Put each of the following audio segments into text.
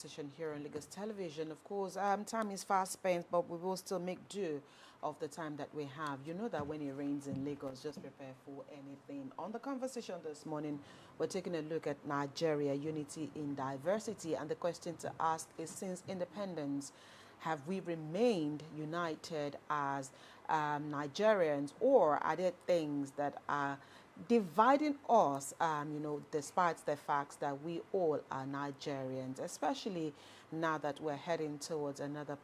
Session here on Lagos Television. Of course, time is fast spent, but we will still make do of the time that we have. You know that when it rains in Lagos, just prepare for anything. On the conversation this morning, we're taking a look at Nigeria, unity in diversity. And the question to ask is, since independence, have we remained united as Nigerians, or are there things that are dividing us, despite the facts that we all are Nigerians, especially now that we're heading towards another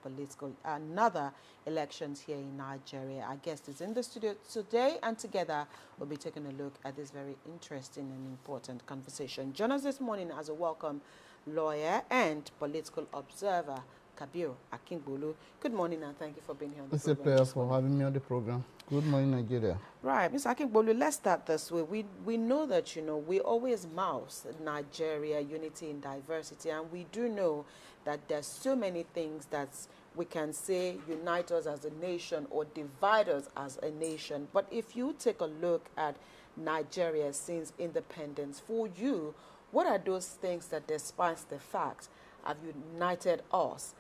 elections here in Nigeria. Our guest is in the studio today, and together we'll be taking a look at this very interesting and important conversation. Join us this morning as a welcome lawyer and political observer, Kabir Akingbolu. Good morning, and thank you for being here on the program. It's a pleasure for having me on the program. Good morning, Nigeria. Right, Mr. Akingbolu, let's start this way. We know that, we always mouse Nigeria, unity in diversity, and we do know that there's so many things that we can say unite us as a nation or divide us as a nation. But if you take a look at Nigeria since independence, for you, what are those things that, despite the fact, have united us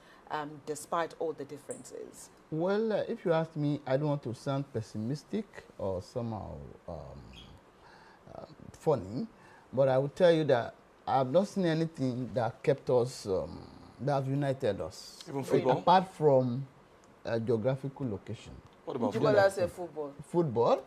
despite all the differences? Well, if you ask me, I don't want to sound pessimistic or somehow funny, but I will tell you that I have not seen anything that kept us, that have united us. Even football? Apart from geographical location. What about football? Say football. Football?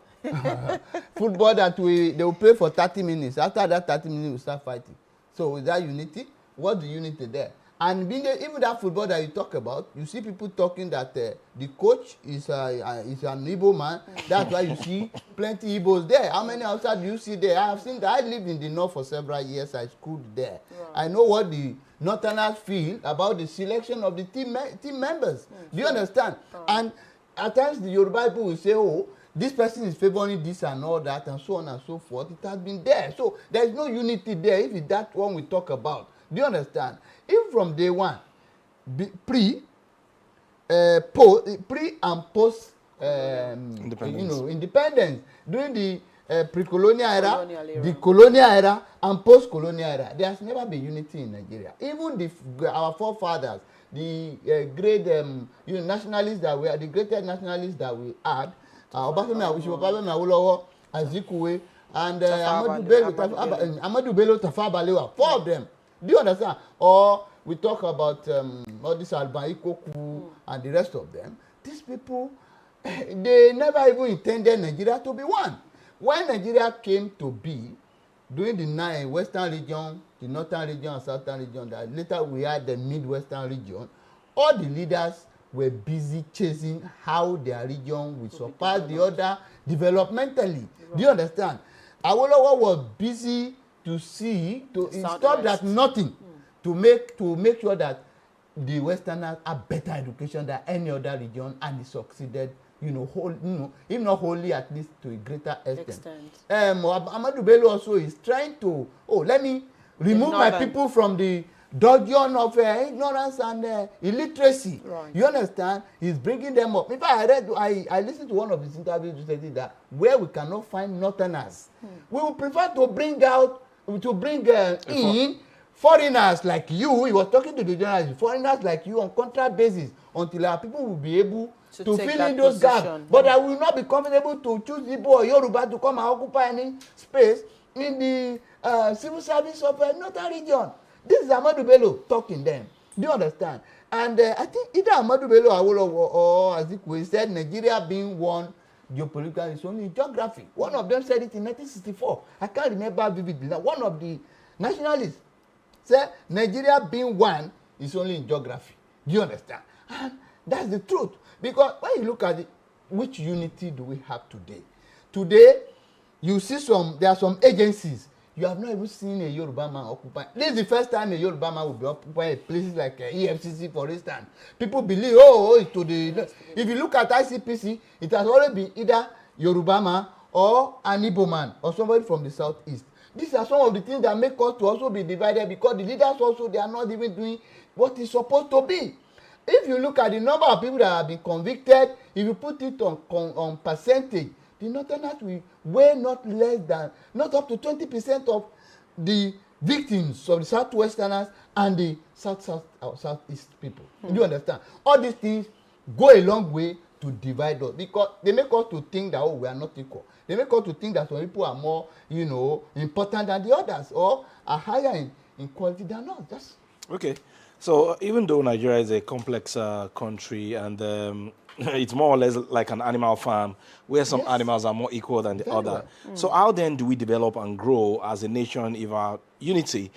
Football that they will play for 30 minutes. After that 30 minutes, we start fighting. So is that unity? What's the unity there? And even that football that you talk about, you see people talking that the coach is an Igbo man. That's why you see plenty Igbos there. How many outside do you see there? I have seen that. I lived in the north for several years. I schooled there. Right. I know what the Northerners feel about the selection of the team members. Do you understand? And at times the Yoruba people will say, oh, this person is favoring this and all that, and so on and so forth. It has been there. So there is no unity there if it's that one we talk about. Do you understand? Even from day one, pre and post independence, during the pre-colonial era, the colonial era, and post-colonial era, there has never been unity in Nigeria. Even our forefathers, the great nationalists that we are, the greatest nationalists that we had, Awolowo, Azikiwe, and Ahmadu Bello, Tafawa Balewa, four of them. Do you understand? Or we talk about all this Alban Ikoku and the rest of them. These people, they never even intended Nigeria to be one. When Nigeria came to be, during the Western region, the Northern region and Southern region, that later we had the Midwestern region, all the leaders were busy chasing how their region will surpass the other developmentally. Right. Do you understand? Awolowo was busy to stop that nothing, to make sure that the Westerners have better education than any other region, and he succeeded, if not wholly, at least to a greater extent. Ahmadu Bello also is trying to, let me remove my people from the dungeon of ignorance and illiteracy. Right. You understand? He's bringing them up. In fact, I listened to one of his interviews recently that where we cannot find Northerners, we would prefer to bring in foreigners like you. He was talking to the journalists, foreigners like you on contract basis, until our people will be able to fill in those gaps. But I will not be comfortable to choose Igbo or Yoruba to come and occupy any space in the civil service of a northern region. This is Ahmadu Bello talking them. Do you understand? And I think either Ahmadu Bello or Azikiwe said Nigeria being one geopolitical is only geography. One of them said it in 1964. I can't remember vividly. Now, one of the nationalists said Nigeria being one is only in geography. Do you understand? And that's the truth. Because when you look at it, which unity do we have today? Today, you see there are some agencies. You have not even seen a Yoruba man occupy. This is the first time a Yoruba man will be occupying places like EFCC, for instance. People believe, if you look at ICPC, it has already been either Yoruba man or an Igbo man or somebody from the southeast. These are some of the things that make us to also be divided, because the leaders also, they are not even doing what is supposed to be. If you look at the number of people that have been convicted, if you put it on percentage, the Northerners will weigh not up to 20% of the victims of the Southwesterners, and the southeast people. Do you understand? All these things go a long way to divide us because they make us to think that, oh, we are not equal. They make us to think that some people are more, important than the others or are higher in quality than us. That's okay. So even though Nigeria is a complex country and it's more or less like an animal farm where some animals are more equal than the other. Well. So how then do we develop and grow as a nation if our unity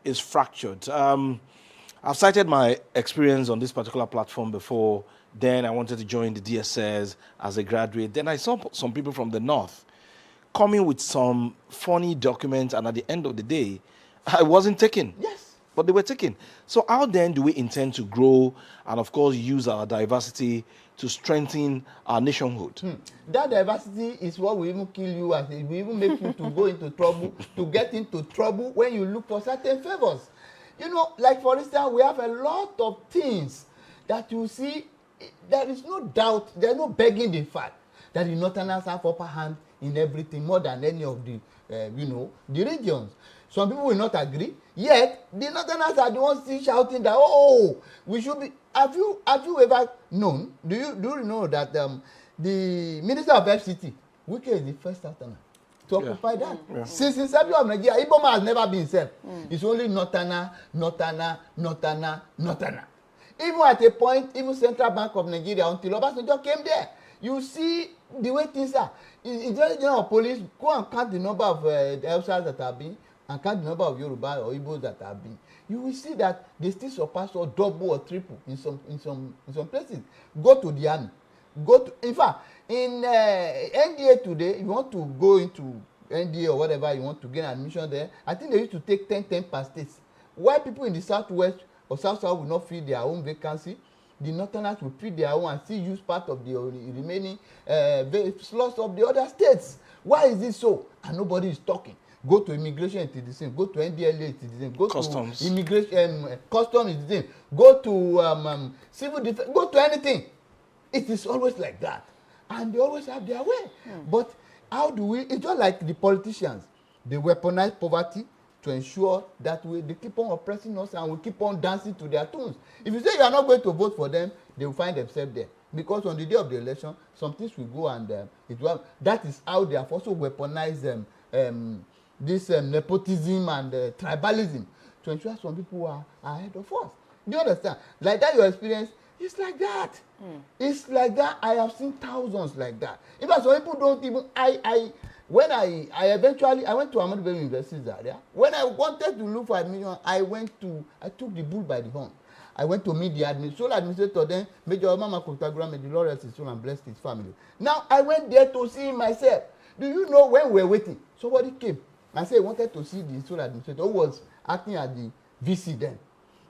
is fractured? I've cited my experience on this particular platform before. Then I wanted to join the DSS as a graduate. Then I saw some people from the north coming with some funny documents, and at the end of the day, I wasn't taken. Yes. But they were taken. So how then do we intend to grow and, of course, use our diversity to strengthen our nationhood? That diversity is what will even kill you, as it will even make you to go into trouble, to get into trouble when you look for certain favors. Like for instance, we have a lot of things that you see. There is no doubt, there is no begging the fact that the Northerners have upper hand in everything more than any of the, the regions. Some people will not agree. Yet the Northerners are the ones still shouting that, oh, we should be. Have you ever known? Do you know that the Minister of FCT, Wike, is the first Southerner to occupy that? Yeah. Since the inception of Nigeria, Igbo man has never been said. It's only Northerner. Even at a point, even Central Bank of Nigeria, until Obasanjo came there, you see the way things are. Intelligence General of Police, go and count the number of Elsas that have been, and count the number of Yoruba or Igbos that have been. You will see that they still surpass or double or triple in some places. Go to the army. In fact, in NDA today, if you want to go into NDA or whatever, you want to gain admission there, I think they used to take 10 per state. Why people in the southwest or south will not fill their own vacancy, the Northerners will fill their own and still use part of the remaining slots of the other states. Why is this so? And nobody is talking. Go to immigration, it is the same. Go to NDLA, it is the same. Go Customs. To immigration, customs, it is the same. Go to civil defense, go to anything. It is always like that. And they always have their way. But how do we, it's just like the politicians. They weaponize poverty to ensure that they keep on oppressing us and we keep on dancing to their tunes. If you say you are not going to vote for them, they will find themselves there. Because on the day of the election, some things will go and that is how they have also weaponized this nepotism and tribalism to ensure some people are ahead of us. Do you understand? Like that your experience, it's like that. It's like that. I have seen thousands like that. In fact, some people don't even, when I eventually, I went to Ahmadu Bello University Zaria. When I wanted to look for admission, I took the bull by the horn. I went to meet the sole administrator then, Major Mama Kotagram, and the Lord rest his soul and blessed his family. Now, I went there to see him myself. Do you know when we were waiting, somebody came and said he wanted to see the sole administrator who was acting as the VC then.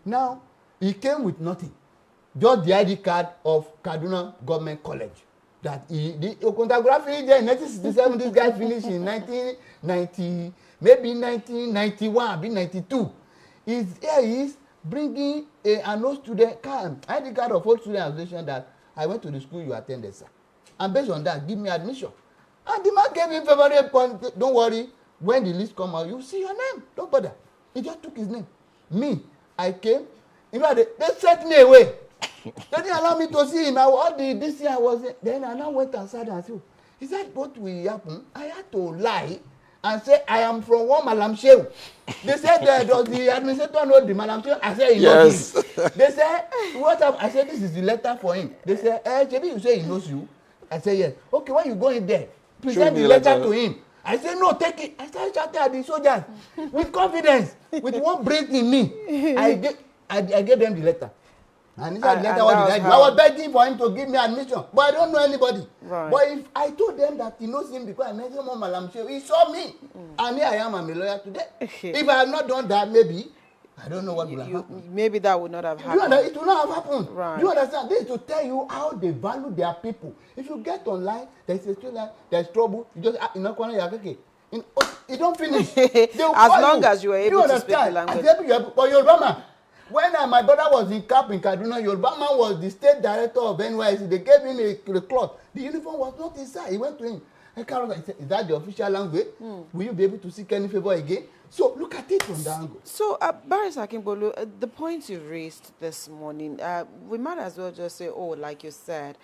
Now, he came with nothing. Just the ID card of Kaduna Government College. That the oceanography there in 1967, this guy finished in 1990, maybe 1991, maybe 92. Here he is bringing an old student card, ID card of old student association that I went to the school you attended, sir. And based on that, give me admission. And the man gave him favorable point. Don't worry, when the list come out, you see your name. Don't bother. He just took his name. Me, I came. In fact, they sent me away. They didn't allow me to see him. This year I was there. Then I now went outside and said, is that what will happen? I had to lie and say, I am from one Malam Shehu. They said, does the administrator know the Malam Shehu? I said, he knows him. They said, what have I said, this is the letter for him. They said, Chebi, you say he knows you? I said, yes. Okay, when you go in there, present the letter to him. I said, no, take it. I started shouting at the soldiers with confidence, with one breath in me. I gave them the letter. And this letter I was begging for him to give me admission, but I don't know anybody. Right. But if I told them that he knows him because I met him on Malam Shehu, he saw me. And here I am, I'm a lawyer today. If I had not done that, maybe, I don't know what would have happened. Maybe that would not have happened. It would not have happened. Right. Do you understand? This is to tell you how they value their people. If you get online, there's trouble, you just in a corner, you're okay. You don't finish. As long as you are able to speak the language. But you're Obama. When my brother was in camp in Kaduna, Yoruba man was the state director of NYC. They gave him a cloth. The uniform was not inside. He went to him. He said, is that the official language? Will you be able to seek any favor again? So look at it from the angle. So, Barrister Akingbolu, the point you raised this morning, we might as well just say, oh, like you said,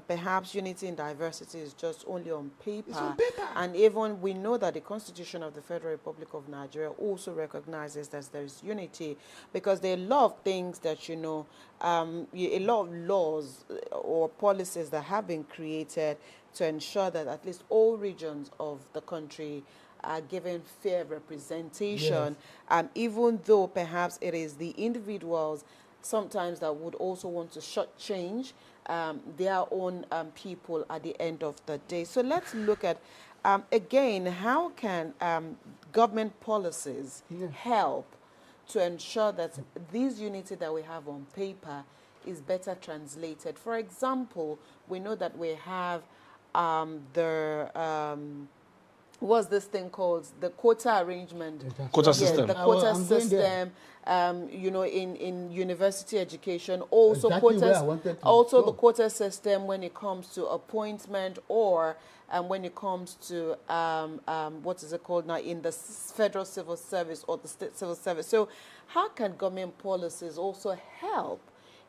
perhaps unity in diversity is just only on paper. It's on paper. And even we know that the Constitution of the Federal Republic of Nigeria also recognizes that there is unity, because there are a lot of things that, a lot of laws or policies that have been created to ensure that at least all regions of the country are given fair representation, even though perhaps it is the individuals sometimes that would also want to shortchange their own people at the end of the day. So let's look at, again, how can government policies help to ensure that this unity that we have on paper is better translated. For example, we know that we have what's this thing called? The quota arrangement. Quota system. The quota system. In university education, also exactly quotas, also the quota system when it comes to appointment, or when it comes to what is it called now, in the federal civil service or the state civil service. So how can government policies also help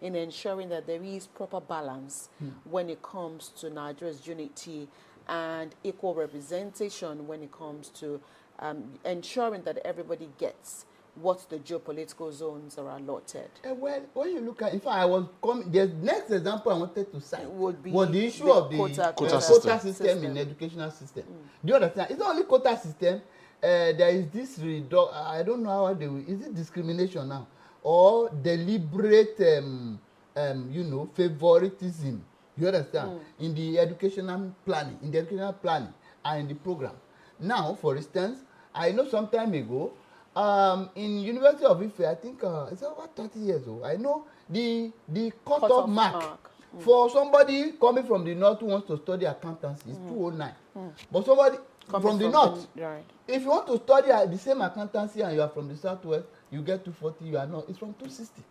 in ensuring that there is proper balance when it comes to Nigeria's unity and equal representation when it comes to ensuring that everybody gets what the geopolitical zones are allotted? Well, when you look at, in fact, I was coming, the next example I wanted to cite was the issue of the quota system in the educational system. Do you understand? It's not only quota system. There is this, I don't know how they will, is it discrimination now? Or deliberate, favoritism. You understand? In the educational planning, and in the program. Now, for instance, I know some time ago, in University of Ife, I think it's about 30 years old. I know the cut-off mark for somebody coming from the north who wants to study accountancy is 209. But somebody from the north, if you want to study the same accountancy and you are from the southwest, you get 240. You are not. It's from 260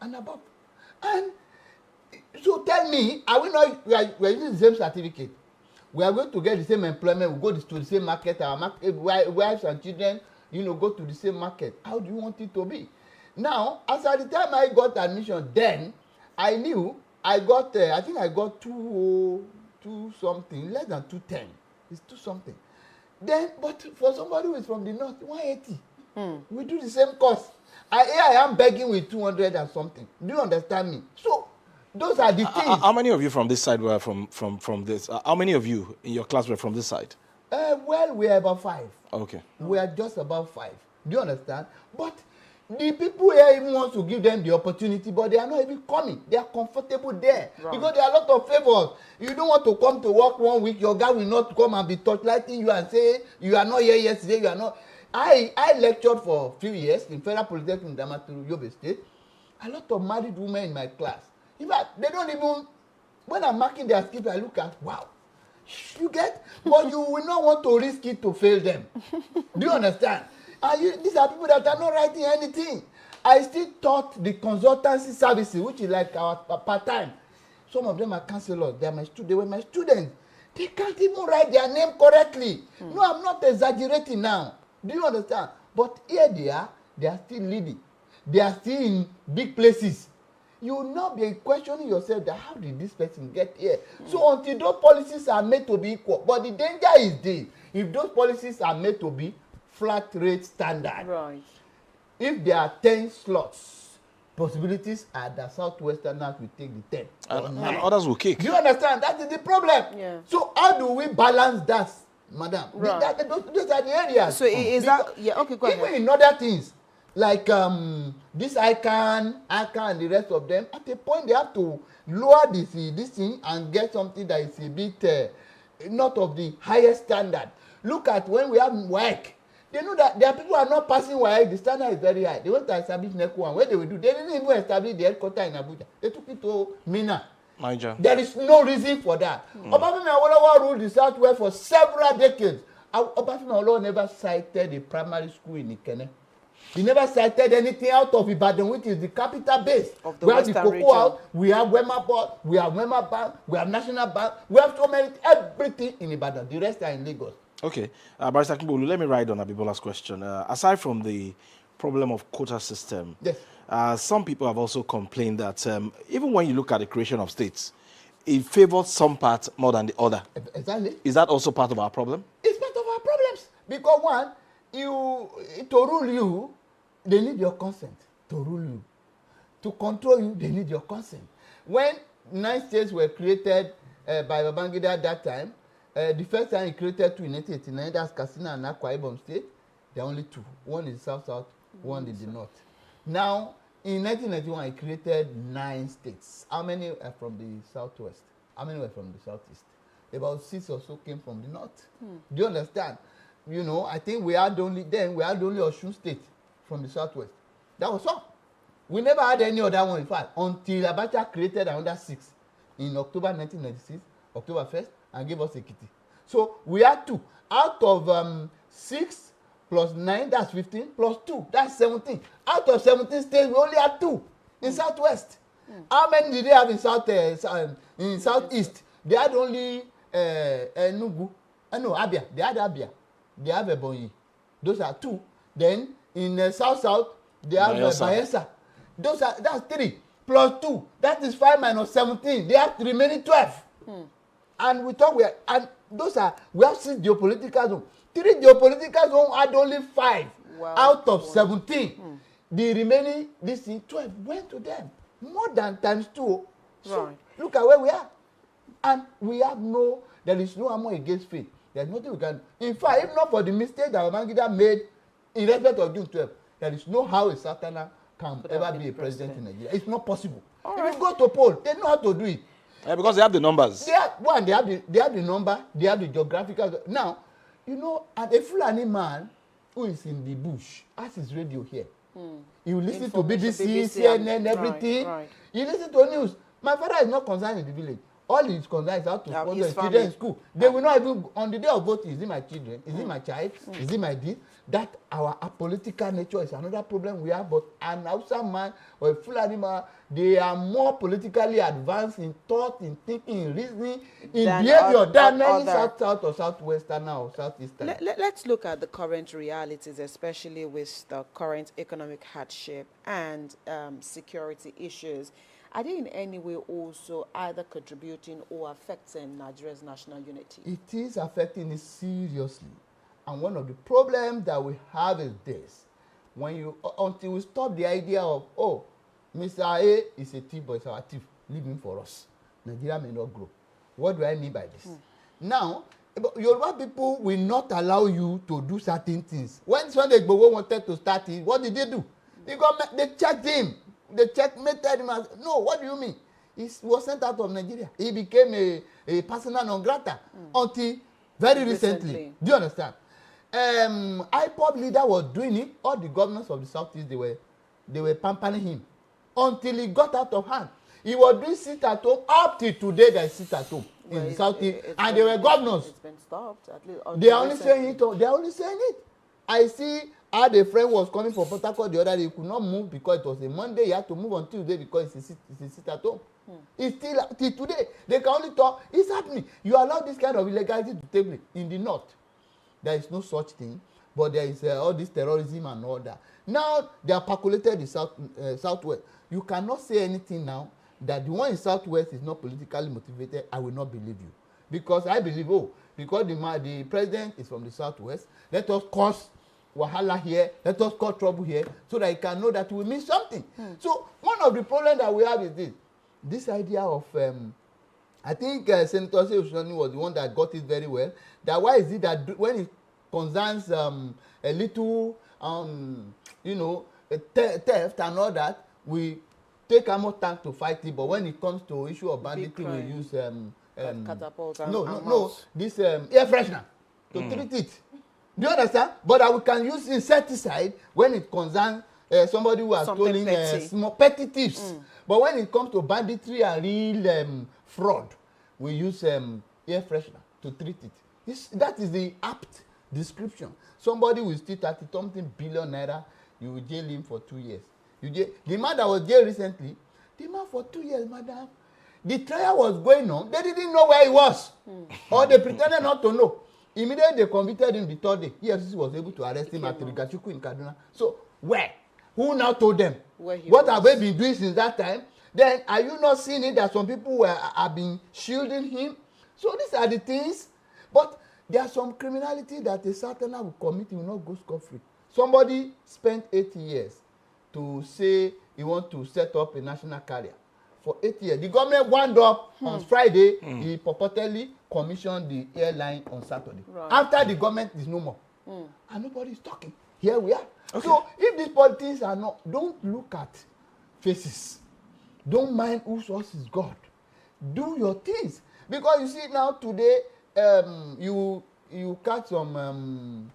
and above. And so tell me, are we not? We are using the same certificate. We are going to get the same employment. We go to the same market. Our wives and children, go to the same market. How do you want it to be? Now, as at the time I got admission, then I knew I got. I think I got 202 something, less than 210. It's 2 something. Then, but for somebody who is from the north, 180. We do the same course. I am begging with 200 and something. Do you understand me? So those are the things. How many of you from this side were from this? How many of you in your class were from this side? Well, we are about 5. Okay. We are just about 5. Do you understand? But the people here even want to give them the opportunity, but they are not even coming. They are comfortable there. Right. Because there are a lot of favors. You don't want to come to work 1 week, your guy will not come and be touchlighting you and say, you are not here yesterday, you are not. I lectured for a few years in Federal Polytechnic in Damaturu, Yobe State. A lot of married women in my class. In fact, they don't even, when I'm marking their skills, I look at, wow, you get, but you will not want to risk it to fail them. Do you understand? And these are people that are not writing anything. I still taught the consultancy services, which is like our part-time. Some of them are counselors. They were my students. They can't even write their name correctly. No, I'm not exaggerating now. Do you understand? But here they are still leading. They are still in big places. You will not be questioning yourself that how did this person get here? So until those policies are made to be equal, but the danger is this: if those policies are made to be flat rate standard, right? If there are 10 slots, possibilities are that Southwesterners will take the 10, and others will kick. Do you understand? That is the problem. Yeah. So how do we balance that, madam? Right. Those are the areas. So is that okay? Go ahead. Even in other things. Like this ICANN and the rest of them, at a point they have to lower this thing and get something that is a bit not of the highest standard. Look at when we have WAEC. They know that there are people who are not passing WAEC. The standard is very high. They want to establish NECO, and what they will do, they didn't even establish the headquarters in Abuja. They took it to Mina. Niger. There is no reason for that. Obafemi Awolowo ruled the Southwest for several decades. Obafemi Awolowo never cited a primary school in Ikenne. He never cited anything out of Ibadan, which is the capital base. Of the we have the Cocoa House, we have Wema Board, we have Wema Bank, we have National Bank, we have so many, everything in Ibadan. The rest are in Lagos. Okay. Barrister Akingbolu, let me ride on Abibola's question. Aside from the problem of quota system, Yes. Some people have also complained that even when you look at the creation of states, it favored some parts more than the other. Exactly. Is that also part of our problem? It's part of our problems. Because one, to rule you, they need your consent to rule you. To control you, they need your consent. When 9 states were created by Babangida at that time, the first time he created 2 in 1989, that's Katsina and Akwa Ibom State. There are only 2. One is South-South, one is the North. Now, in 1991, he created 9 states. How many are from the Southwest? How many were from the Southeast? About 6 or so came from the North. Do you understand? You know, I think we had only Osun State from the Southwest. That was all. We never had any other one, in fact, until Abacha created another 6 in October 1996, October 1st, and gave us Ekiti. So we had 2. Out of 6 plus 9, that's 15, plus 2, that's 17. Out of 17 states, we only had 2 in Southwest. How many did they have in Southeast? They had only Enugu. No, Abia. They had Abia. They have Ebonyi. Those are 2. Then in South-South, they have Bayelsa. That's 3 plus 2. That is 5 minus 17. They have the remaining 12. And we thought we have 6 geopolitical zones. 3 geopolitical zones had only 5 out of 17. The remaining 12 went to them. More than times 2. So right. Look at where we are. And we have there is no armor against faith. There's nothing we can do. In fact, if not for the mistake that Babangida made in respect of June 12, there is no how a Southerner can ever be a president in Nigeria. It's not possible. If you go to poll, they know how to do it. Because they have the numbers. They have the number, they have the geographical. Now, you know, and a Fulani man who is in the bush has his radio here. You listen to BBC, CNN, everything. Right. You listen to news. My father is not concerned in the village. All he is concerned is how to sponsor his children in school. They will not even, on the day of voting, is it my children? Is it my child? Is it my this? That our political nature is another problem we have. But an Hausa man or a Fulani man, they are more politically advanced in thought, in thinking, in reasoning, in behavior than any South or Southwestern or Southeastern. Let's look at the current realities, especially with the current economic hardship and security issues. Are they in any way also either contributing or affecting Nigeria's national unity? It is affecting it seriously. And one of the problems that we have is this. Until we stop the idea of, Mr. A is a thief, but it's our thief, leave him for us. Nigeria may not grow. What do I mean by this? Now, Yoruba people will not allow you to do certain things. When Sunday Igboho wanted to start it, what did they do? They checked him. They checkmated him as, no, what do you mean? He was sent out of Nigeria. He became a persona non grata until very recently. Do you understand? IPOB leader was doing it. All the governors of the Southeast, they were pampering him until he got out of hand. He was doing sit at home up till today. There is sit at home in the Southeast, and they were governors. It's been stopped. At least they are only saying it. They are only saying it. I see. I had a friend was coming from Port Harcourt the other day. He could not move because it was a Monday. He had to move on Tuesday because it's a sit at home. It's still till today. They can only talk. It's happening. You allow this kind of illegality to take place in the north. There is no such thing, but there is all this terrorism and all that. Now they are percolated in southwest. You cannot say anything now that the one in southwest is not politically motivated. I will not believe you, because I believe because the president is from the southwest. Let us cause wahala here, let us cause trouble here, so that he can know that we mean something. So one of the problems that we have is this idea of I think Senator Seyoshani was the one that got it very well. That why is it that when it concerns a little theft and all that, we take armor tank to fight it, but when it comes to issue of banditry, we use catapults and this air freshener to treat it. Do you understand? But we can use insecticide when it concerns somebody who has stolen small petty thieves. But when it comes to banditry and real fraud, we use air freshener to treat it. That is the apt description. Somebody will steal 30-something billion naira, you will jail him for 2 years. The man that was jailed recently, the man for 2 years, madam. The trial was going on. They didn't know where he was. Or they pretended not to know. Immediately they convicted him the third day. EFCC was able to arrest him at Rigachuku in Kaduna. So where? Who now told them? What have they been doing since that time? Then are you not seeing it that some people have been shielding him? So these are the things. But there are some criminality that a Southerner will commit, he will not go scot-free. Somebody spent 8 years to say he want to set up a national carrier. For 8 years. The government wound up on Friday. He purportedly commissioned the airline on Saturday. Right. After the government is no more. And nobody is talking. Here we are. Okay. So if these politicians are not, don't look at faces. Don't mind whose source is God. Do your things. Because you see now today, you catch some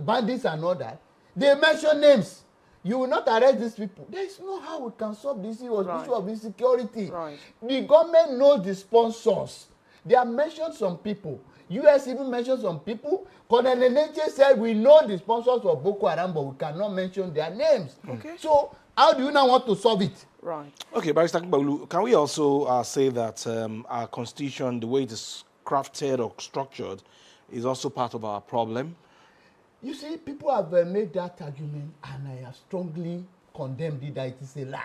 bandits and all that. They mention names. You will not arrest these people. There is no how we can solve this issue of insecurity. Right. The government knows the sponsors. They have mentioned some people. US even mentioned some people. Colonel Neneche said we know the sponsors of Boko Haram, but we cannot mention their names. Okay. So how do you now want to solve it? Right. Okay, Barrister Akingbolu, can we also say that our constitution, the way it is crafted or structured, is also part of our problem? You see, people have made that argument, and I have strongly condemned it that it is a lie.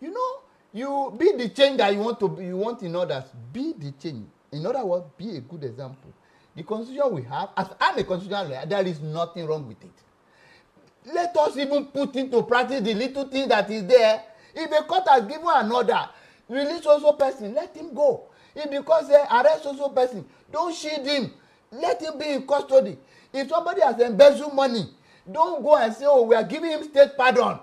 You know, you be the change that you want in others. Be the change. In other words, be a good example. The constitution we have, as I'm a constitutional lawyer, there is nothing wrong with it. Let us even put into practice the little thing that is there. If a court has given an order, release also person, let him go. If because they arrest also person, don't shield him. Let him be in custody. If somebody has embezzled money, don't go and say, oh, we are giving him state pardon.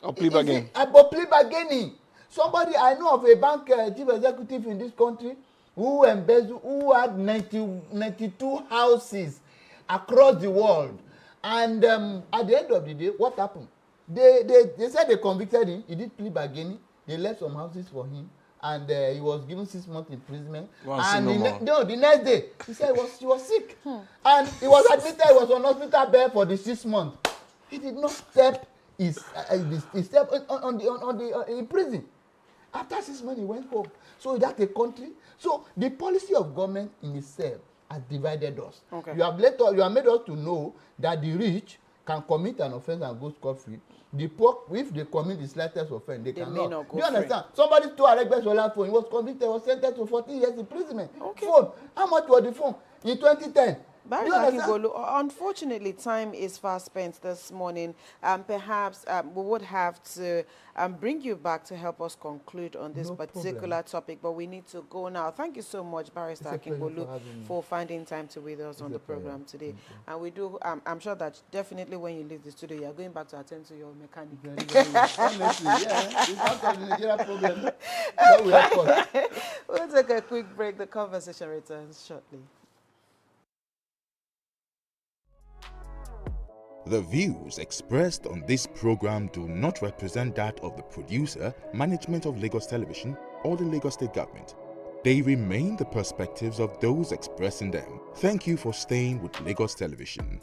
Or plea bargaining. Or plea bargaining. Somebody, I know of a bank chief executive in this country who embezzled, who had 92 houses across the world. And at the end of the day, what happened? They said they convicted him. He did plea bargaining. They left some houses for him. And he was given 6 months imprisonment. The next day, he said he was sick. And he was admitted, he was on hospital bed for the 6 months. He did not step his step in prison. After 6 months, he went home. So that's a country. So the policy of government in itself has divided us. Okay. You have made us to know that the rich can commit an offense and go scot-free. The poor, if they commit the slightest offense, they cannot. Do you understand? Somebody stole Akingbolu's phone. He was convicted, was sentenced to 14 years imprisonment. Okay. Phone. How much was the phone in 2010? Akingbolu, unfortunately, time is fast spent this morning. Perhaps we would have to bring you back to help us conclude on this particular topic, but we need to go now. Thank you so much, Barrister Akingbolu, for finding time to be with us on the program today. And we do, I'm sure that definitely when you leave the studio, you're going back to attend to your mechanic. Honestly, yeah, it's not a Nigeria problem. But we'll take a quick break. The conversation returns shortly. The views expressed on this program do not represent that of the producer, management of Lagos Television, or the Lagos State Government. They remain the perspectives of those expressing them. Thank you for staying with Lagos Television.